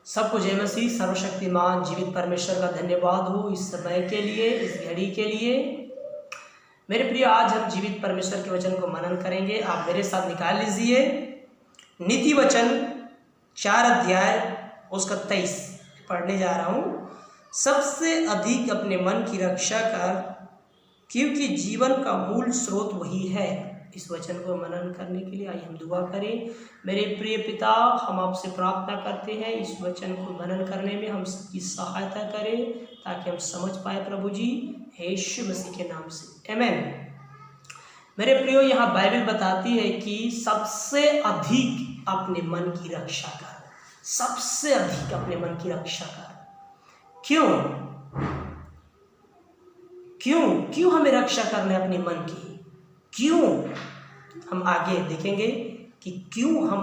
सबको जय मसीह। सर्वशक्तिमान जीवित परमेश्वर का धन्यवाद हो इस समय के लिए, इस घड़ी के लिए। मेरे प्रिय, आज हम जीवित परमेश्वर के वचन को मनन करेंगे। आप मेरे साथ निकाल लीजिए नीति वचन 4 अध्याय उसका 23 पढ़ने जा रहा हूँ। सबसे अधिक अपने मन की रक्षा कर, क्योंकि जीवन का मूल स्रोत वही है। इस वचन को मनन करने के लिए आइए हम दुआ करें। मेरे प्रिय पिता, हम आपसे प्रार्थना करते हैं इस वचन को मनन करने में हम सबकी सहायता करें ताकि हम समझ पाए प्रभु जी, यीशु मसीह के नाम से आमीन। मेरे प्रियो, यहाँ बाइबल बताती है कि सबसे अधिक अपने मन की रक्षा कर, सबसे अधिक अपने मन की रक्षा कर। क्यों क्यों क्यों हमें रक्षा करना है अपने मन की? क्यों? हम आगे देखेंगे कि क्यों हम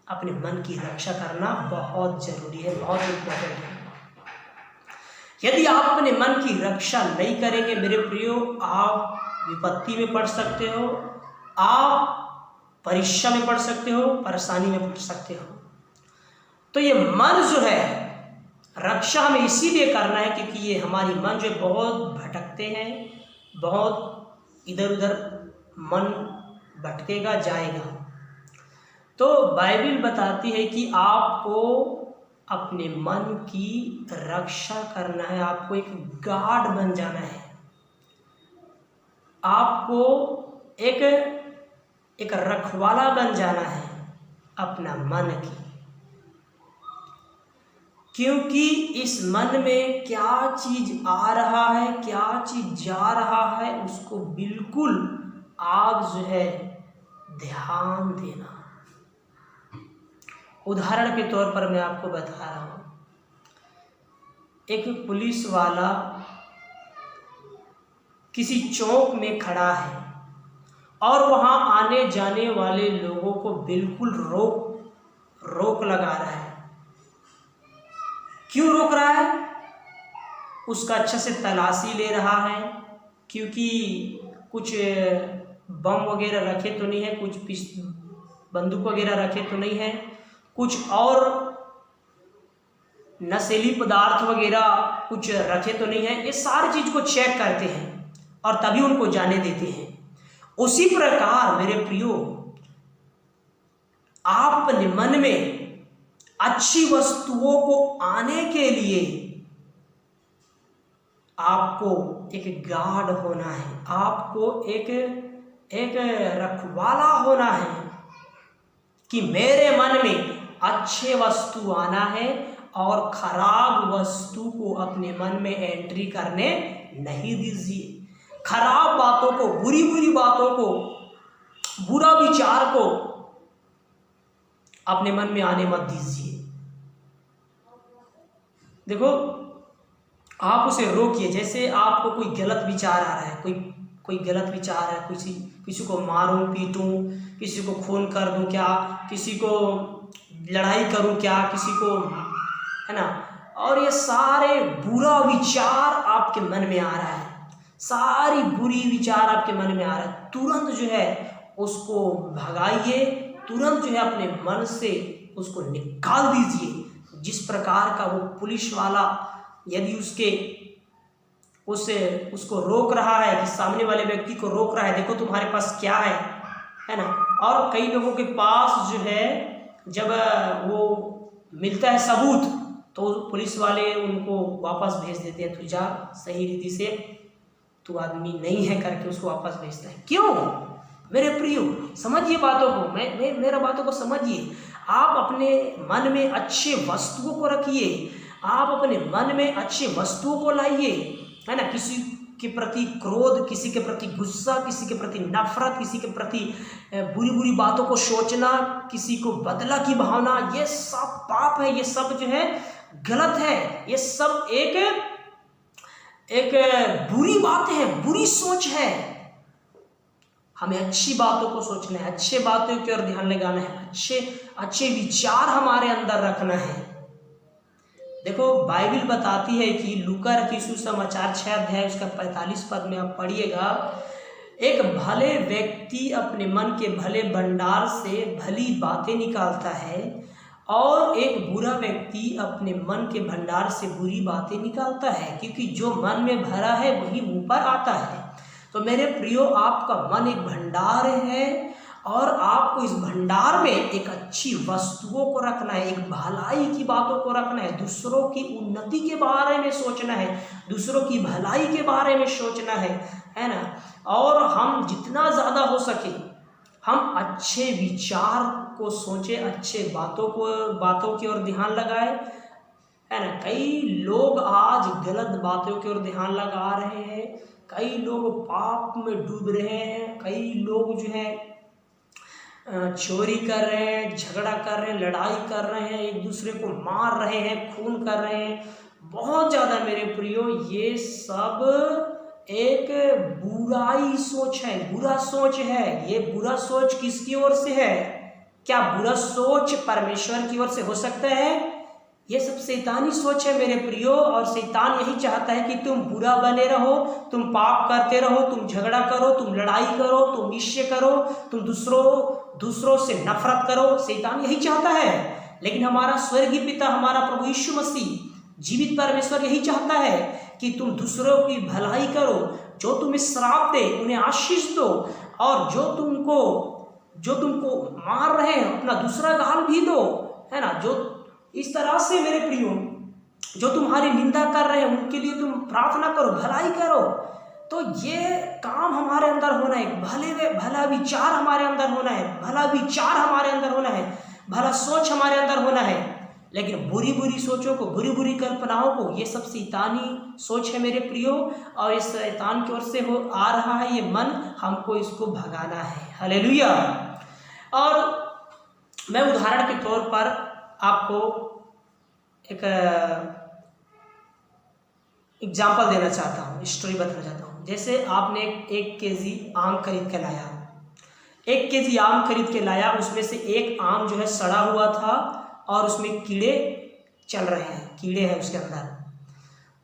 अपने मन की रक्षा करना बहुत जरूरी है, बहुत इम्पोर्टेंट है। यदि आप अपने मन की रक्षा नहीं करेंगे मेरे प्रियो, आप विपत्ति में पड़ सकते हो, आप परीक्षा में पड़ सकते हो, परेशानी में पड़ सकते हो। तो ये मन जो है, रक्षा हमें इसीलिए करना है क्योंकि ये हमारी मन जो बहुत भटकते हैं, बहुत इधर उधर मन भटकेगा जाएगा। तो बाइबल बताती है कि आपको अपने मन की रक्षा करना है, आपको एक गार्ड बन जाना है, आपको एक रखवाला बन जाना है अपना मन की। क्योंकि इस मन में क्या चीज आ रहा है, क्या चीज जा रहा है, उसको बिल्कुल आप जो है ध्यान देना। उदाहरण के तौर पर मैं आपको बता रहा हूँ, एक पुलिस वाला किसी चौक में खड़ा है और वहाँ आने जाने वाले लोगों को बिल्कुल रोक लगा रहा है। क्यों रोक रहा है? उसका अच्छा से तलाशी ले रहा है, क्योंकि कुछ बम वगैरह रखे तो नहीं है, कुछ बंदूक वगैरह रखे तो नहीं है, कुछ और नशीली पदार्थ वगैरह कुछ रखे तो नहीं है। ये सारी चीज को चेक करते हैं और तभी उनको जाने देते हैं। उसी प्रकार मेरे प्रियो, आप अपने मन में अच्छी वस्तुओं को आने के लिए आपको एक गार्ड होना है, आपको एक रखवाला होना है कि मेरे मन में अच्छे वस्तु आना है और खराब वस्तु को अपने मन में एंट्री करने नहीं दीजिए। खराब बातों को, बुरी बातों को, बुरा विचार को अपने मन में आने मत दीजिए। देखो, आप उसे रोकिए। जैसे आपको कोई गलत विचार आ रहा है, कोई गलत विचार है, किसी को मारूं पीटूं, किसी को खून कर दूं क्या, किसी को लड़ाई करूं क्या, किसी को, है ना, और ये सारे बुरा विचार आपके मन में आ रहा है, सारी बुरी विचार आपके मन में आ रहा है, तुरंत जो है उसको भगाइए, तुरंत जो है अपने मन से उसको निकाल दीजिए। जिस प्रकार का वो पुलिस वाला यदि उसको रोक रहा है, कि सामने वाले व्यक्ति को रोक रहा है, देखो तुम्हारे पास क्या है ना। और कई लोगों के पास जो है जब वो मिलता है सबूत, तो पुलिस वाले उनको वापस भेज देते हैं, तू जा, सही रीति से तू आदमी नहीं है करके उसको वापस भेजता है। क्यों? मेरे प्रियो, समझिए बातों को, मेरा बातों को समझिए। आप अपने मन में अच्छे वस्तुओं को रखिए, आप अपने मन में अच्छे वस्तुओं को लाइए, है ना। किसी के प्रति क्रोध, किसी के प्रति गुस्सा, किसी के प्रति नफरत, किसी के प्रति बुरी बातों को सोचना, किसी को बदला की भावना, ये सब पाप है, ये सब जो है गलत है, ये सब एक बुरी बातें हैं, बुरी सोच है। हमें अच्छी बातों को सोचना है, अच्छे बातों की ओर ध्यान लगाना है, अच्छे विचार हमारे अंदर रखना है। देखो, बाइबल बताती है कि लूका रचित सुसमाचार 6 अध्याय उसका 45 पद में आप पढ़िएगा, एक भले व्यक्ति अपने मन के भले भंडार से भली बातें निकालता है और एक बुरा व्यक्ति अपने मन के भंडार से बुरी बातें निकालता है, क्योंकि जो मन में भरा है वही मुंह पर आता है। तो मेरे प्रियो, आपका मन एक भंडार है और आपको इस भंडार में एक अच्छी वस्तुओं को रखना है, एक भलाई की बातों को रखना है, दूसरों की उन्नति के बारे में सोचना है, दूसरों की भलाई के बारे में सोचना है ना। और हम जितना ज़्यादा हो सके हम अच्छे विचार को सोचें, अच्छे बातों की ओर ध्यान लगाएं, है ना। कई लोग आज गलत बातों की ओर ध्यान लगा रहे हैं, कई लोग पाप में डूब रहे हैं, कई लोग जो है चोरी कर रहे हैं, झगड़ा कर रहे हैं, लड़ाई कर रहे हैं, एक दूसरे को मार रहे हैं, खून कर रहे हैं, बहुत ज़्यादा मेरे प्रियो। ये सब एक बुराई सोच है, बुरा सोच है। ये बुरा सोच किसकी ओर से है? क्या बुरा सोच परमेश्वर की ओर से हो सकता है? ये सब शैतानी सोच है मेरे प्रियो। और शैतान यही चाहता है कि तुम बुरा बने रहो, तुम पाप करते रहो, तुम झगड़ा करो, तुम लड़ाई करो, तुम ईर्ष्या करो, तुम दूसरों से नफरत करो। शैतान यही चाहता है। लेकिन हमारा स्वर्गीय पिता, हमारा प्रभु यीशु मसीह, जीवित परमेश्वर यही चाहता है कि तुम दूसरों की भलाई करो, जो तुम्हें श्राप दे उन्हें आशीष दो, और जो तुमको मार रहे हैं अपना दूसरा गाल भी दो, है ना। जो इस तरह से मेरे प्रियो, जो तुम्हारी निंदा कर रहे हैं उनके लिए तुम प्रार्थना करो, भलाई करो। तो ये काम हमारे अंदर होना है, भला विचार हमारे अंदर होना है, भला विचार हमारे अंदर होना है, भला सोच हमारे अंदर होना है। लेकिन बुरी सोचों को, बुरी कल्पनाओं को, ये सब शैतानी सोच है मेरे प्रियो, और इस शैतान की ओर से आ रहा है ये मन, हमको इसको भगाना है। हालेलुया। और मैं उदाहरण के तौर पर आपको एक एग्जाम्पल देना चाहता हूँ, स्टोरी बताना चाहता हूँ। जैसे आपने 1 केजी आम खरीद के लाया, 1 केजी आम खरीद के लाया, उसमें से एक आम जो है सड़ा हुआ था और उसमें कीड़े चल रहे हैं, कीड़े हैं उसके अंदर।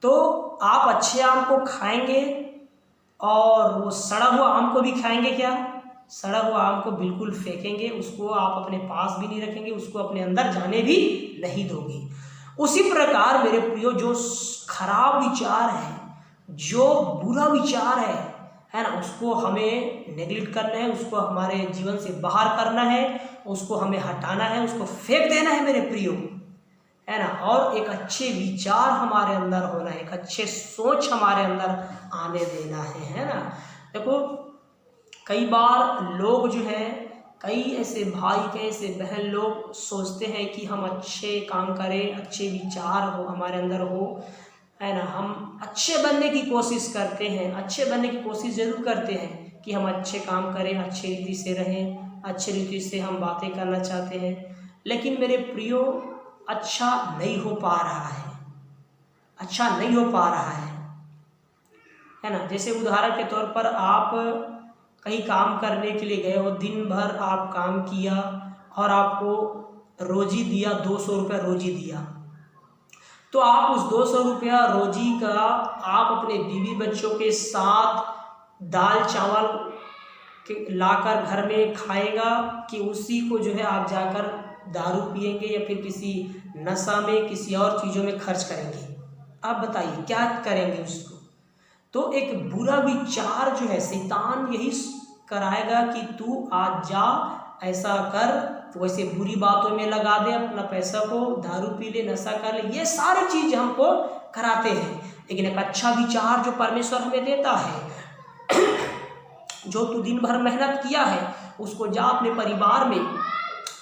तो आप अच्छे आम को खाएंगे और वो सड़ा हुआ आम को भी खाएंगे क्या? सड़ा हुआ आम को बिल्कुल फेंकेंगे, उसको आप अपने पास भी नहीं रखेंगे, उसको अपने अंदर जाने भी नहीं दोगे। उसी प्रकार मेरे प्रियो, जो खराब विचार है, जो बुरा विचार है ना, उसको हमें नेग्लेक्ट करना है, उसको हमारे जीवन से बाहर करना है, उसको हमें हटाना है, उसको फेंक देना है मेरे प्रियो, है ना। और एक अच्छे विचार हमारे अंदर होना है, एक अच्छे सोच हमारे अंदर आने देना है ना। देखो, कई बार लोग जो है, कई ऐसे भाई, कई ऐसे बहन लोग सोचते हैं कि हम अच्छे काम करें, अच्छे विचार हो हमारे अंदर हो, है ना। हम अच्छे बनने की कोशिश करते हैं, अच्छे बनने की कोशिश ज़रूर करते हैं कि हम अच्छे काम करें, अच्छे रीति से रहें, अच्छे रीति से हम बातें करना चाहते हैं। लेकिन मेरे प्रियो, अच्छा नहीं हो पा रहा है, अच्छा नहीं हो पा रहा है ना। जैसे उदाहरण के तौर पर आप कहीं काम करने के लिए गए हो, दिन भर आप काम किया और आपको रोजी दिया, 200 रुपया रोजी दिया। तो आप उस 200 रुपया रोजी का आप अपने बीवी बच्चों के साथ दाल चावल लाकर घर में खाएगा, कि उसी को जो है आप जाकर दारू पिएंगे या फिर किसी नशा में, किसी और चीज़ों में खर्च करेंगे? आप बताइए क्या करेंगे उसको? तो एक बुरा विचार जो है, शैतान यही कराएगा कि तू आज जा, ऐसा कर, तो वैसे बुरी बातों में लगा दे अपना पैसा को, दारू पी ले, नशा कर ले, ये सारी चीज हमको कराते हैं। लेकिन एक अच्छा विचार जो परमेश्वर हमें देता है, जो तू दिन भर मेहनत किया है उसको जा अपने परिवार में,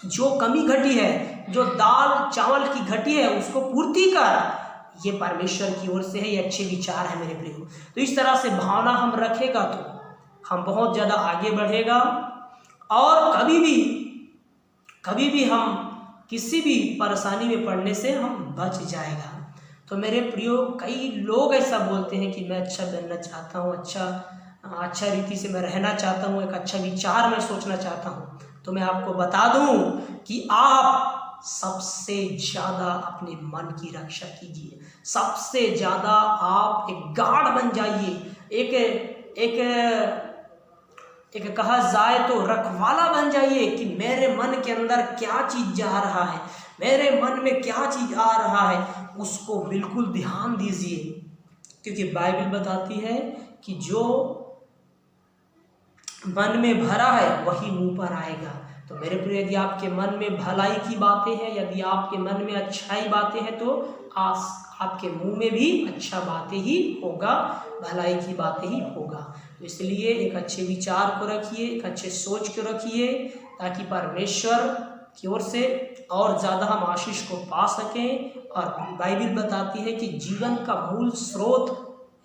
जो कमी घटी है, जो दाल चावल की घटी है, उसको पूर्ति कर। ये परमेश्वर की ओर से है, ये अच्छे विचार है मेरे प्रियो। तो इस तरह से भावना हम रखेगा तो हम बहुत ज़्यादा आगे बढ़ेगा, और कभी भी हम किसी भी परेशानी में पड़ने से हम बच जाएगा। तो मेरे प्रियो, कई लोग ऐसा बोलते हैं कि मैं अच्छा बनना चाहता हूँ, अच्छा रीति से मैं रहना चाहता हूँ, एक अच्छा विचार मैं सोचना चाहता हूँ। तो मैं आपको बता दूँ कि आप सबसे ज़्यादा अपने मन की रक्षा कीजिए, सबसे ज़्यादा आप एक गार्ड बन जाइए, एक कहा जाए तो रखवाला बन जाइए कि मेरे मन के अंदर क्या चीज़ जा रहा है, मेरे मन में क्या चीज़ आ रहा है उसको बिल्कुल ध्यान दीजिए, क्योंकि बाइबल बताती है कि जो मन में भरा है वही मुंह पर आएगा। तो मेरे प्रिय, यदि आपके मन में भलाई की बातें हैं, यदि आपके मन में अच्छाई बातें हैं, तो आपके मुंह में भी अच्छा बातें ही होगा, भलाई की बातें ही होगा। तो इसलिए एक अच्छे विचार को रखिए, एक अच्छे सोच को रखिए, ताकि परमेश्वर की ओर से और ज़्यादा हम आशीष को पा सकें। और बाइबल बताती है कि जीवन का मूल स्रोत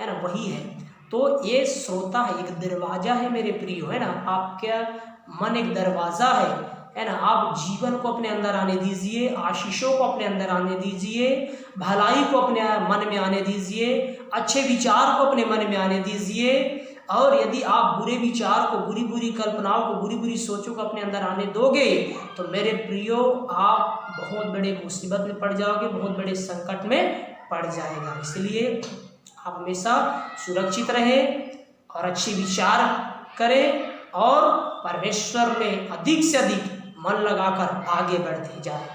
है ना वही है। तो ये श्रोता है, एक दरवाजा है मेरे प्रियो, है ना। आपका मन एक दरवाज़ा है ना। आप जीवन को अपने अंदर आने दीजिए, आशीषों को अपने अंदर आने दीजिए, भलाई को अपने मन में आने दीजिए, अच्छे विचार को अपने मन में आने दीजिए। और यदि आप बुरे विचार को, बुरी बुरी कल्पनाओं को, बुरी बुरी सोचों को अपने अंदर आने दोगे, तो मेरे प्रियो आप बहुत बड़े मुसीबत में पड़ जाओगे, बहुत बड़े संकट में पड़ जाएगा। इसलिए आप हमेशा सुरक्षित रहें और अच्छे विचार करें और परमेश्वर में अधिक से अधिक मन लगाकर आगे बढ़ते जाएं।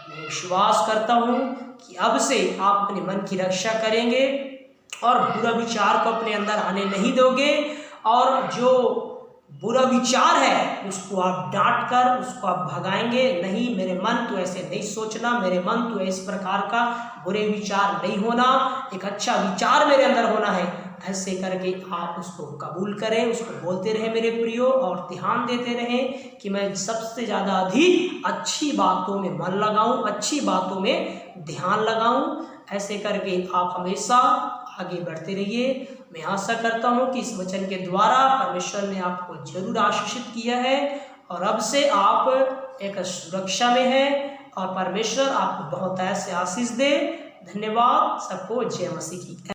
मैं विश्वास करता हूँ कि अब से आप अपने मन की रक्षा करेंगे और बुरा विचार को अपने अंदर आने नहीं दोगे, और जो बुरा विचार है उसको आप डांट कर उसको आप भगाएंगे। नहीं, मेरे मन तो ऐसे नहीं सोचना, मेरे मन तो इस प्रकार का बुरे विचार नहीं होना, एक अच्छा विचार मेरे अंदर होना है। ऐसे करके आप उसको कबूल करें, उसको बोलते रहें मेरे प्रियो, और ध्यान देते रहें कि मैं सबसे ज़्यादा अधिक अच्छी बातों में मन लगाऊं, अच्छी बातों में ध्यान लगाऊं। ऐसे करके आप हमेशा आगे बढ़ते रहिए। मैं आशा करता हूँ कि इस वचन के द्वारा परमेश्वर ने आपको जरूर आशीषित किया है, और अब से आप एक सुरक्षा में हैं, और परमेश्वर आपको बहुत ऐसे आशीष दे। धन्यवाद। सबको जय मसीह की।